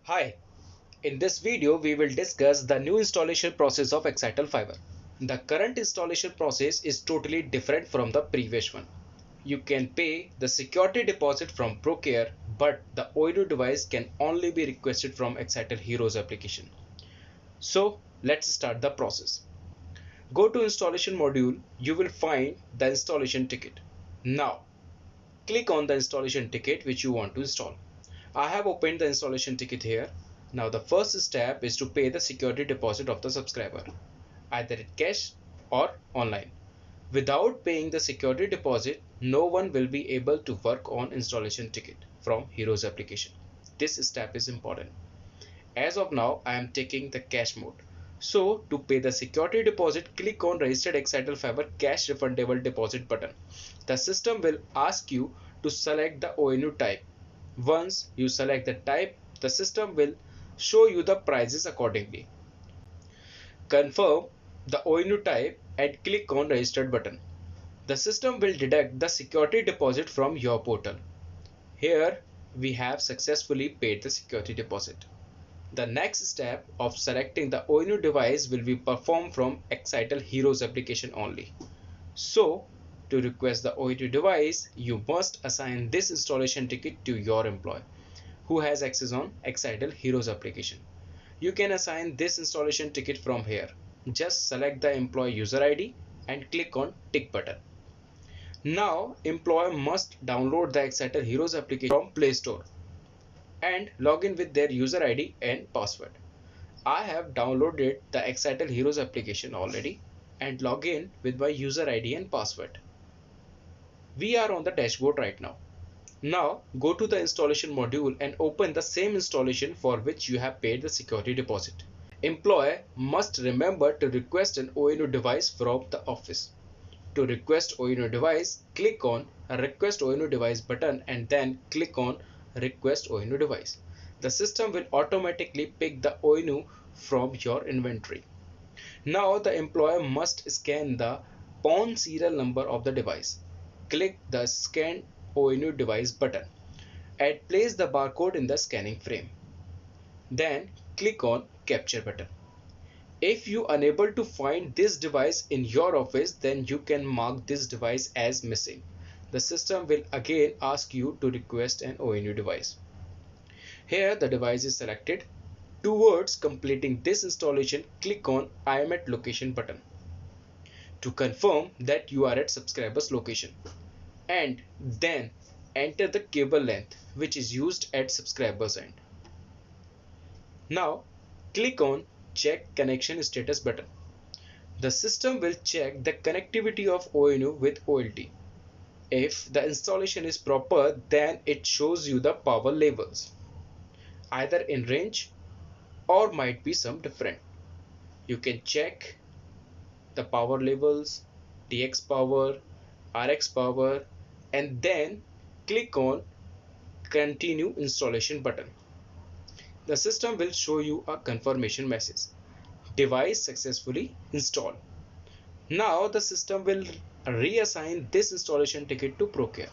Hi, in this video we will discuss the new installation process of Excitel Fiber. The current installation process is totally different from the previous one. You can pay the security deposit from Procare, but the OIDO device can only be requested from Excitel Heroes application. So let's start the process. Go to installation module, you will find the installation ticket. Now click on the installation ticket which you want to install. I have opened the installation ticket here. Now the first step is to pay the security deposit of the subscriber, either in cash or online. Without paying the security deposit, no one will be able to work on installation ticket from Heroes application. This step is important. As of now, I am taking the cash mode. So to pay the security deposit, click on registered Excitel Fiber cash refundable deposit button. The system will ask you to select the ONU type. Once you select the type, the system will show you the prices accordingly. Confirm the ONU type and click on registered button. The system will deduct the security deposit from your portal. Here we have successfully paid the security deposit. The next step of selecting the ONU device will be performed from Excitel Heroes application only. So, to request the ONU device, you must assign this installation ticket to your employee who has access on Excitel Heroes application. You can assign this installation ticket from here. Just select the employee user ID and click on tick button. Now, employee must download the Excitel Heroes application from Play Store and log in with their user ID and password. I have downloaded the Excitel Heroes application already and log in with my user ID and password. We are on the dashboard right now. Now go to the installation module and open the same installation for which you have paid the security deposit. Employee must remember to request an ONU device from the office. To request ONU device, click on Request ONU device button and then click on Request ONU device. The system will automatically pick the ONU from your inventory. Now the employer must scan the PON serial number of the device. Click the Scan ONU device button and place the barcode in the scanning frame. Then click on Capture button. If you are unable to find this device in your office, then you can mark this device as missing. The system will again ask you to request an ONU device. Here the device is selected. Towards completing this installation, click on I am at location button to confirm that you are at subscriber's location, and then enter the cable length which is used at subscriber's end. Now click on Check Connection Status button. The system will check the connectivity of ONU with OLT. If the installation is proper, then it shows you the power levels, either in range or might be some different. You can check the power levels, TX power, RX power, and then click on Continue Installation button. The system will show you a confirmation message. Device successfully installed. Now the system will reassign this installation ticket to Procare.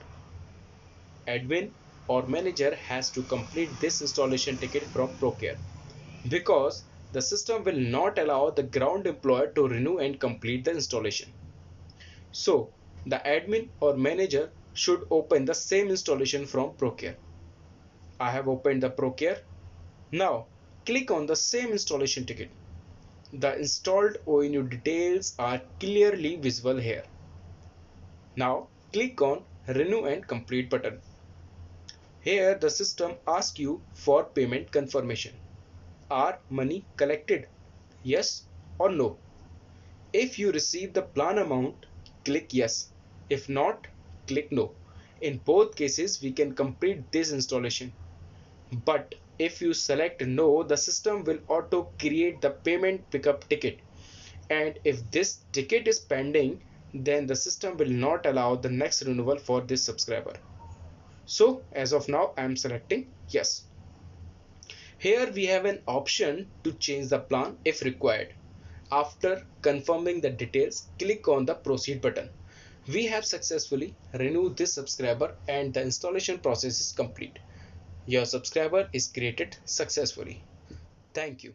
Admin or manager has to complete this installation ticket from Procare because the system will not allow the ground employer to renew and complete the installation. So the admin or manager should open the same installation from Procare. I have opened the Procare. Now click on the same installation ticket. The installed ONU details are clearly visible here. Now click on Renew and Complete button. Here the system asks you for payment confirmation. Are money collected? Yes or no? If you receive the plan amount, click yes. If not, click no. In both cases, we can complete this installation. But if you select no, the system will auto create the payment pickup ticket. And if this ticket is pending, then the system will not allow the next renewal for this subscriber. So as of now, I am selecting yes. Here we have an option to change the plan if required. After confirming the details, click on the Proceed button. We have successfully renewed this subscriber and the installation process is complete. Your subscriber is created successfully. Thank you.